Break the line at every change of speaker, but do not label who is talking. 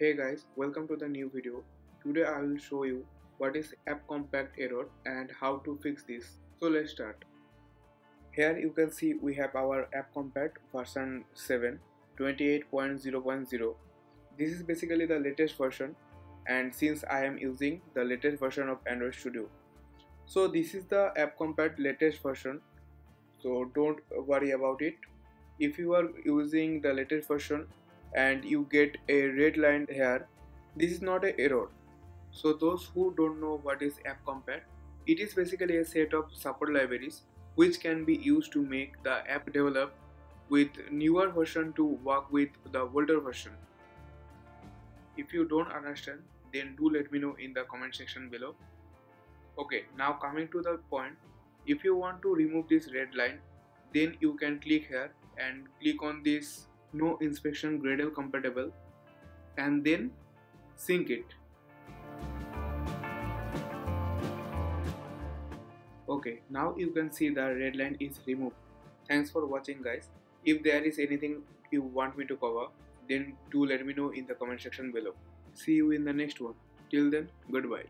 Hey guys, welcome to the new video. Today I will show you what is AppCompat error and how to fix this. So let's start. Here you can see we have our AppCompat version 7 28.0.0. This is basically the latest version, and since I am using the latest version of Android Studio. So this is the AppCompat latest version, so don't worry about it. If you are using the latest version and you get a red line here, this is not an error. So those who don't know what is AppCompat, it is basically a set of support libraries which can be used to make the app develop with newer version to work with the older version. If you don't understand, then do let me know in the comment section below. Okay, now coming to the point, if you want to remove this red line, then you can click here and click on this no inspection Gradle compatible and then sync it. Okay, now you can see the red line is removed. Thanks for watching guys. If there is anything you want me to cover, then do let me know in the comment section below. See you in the next one. Till then, goodbye.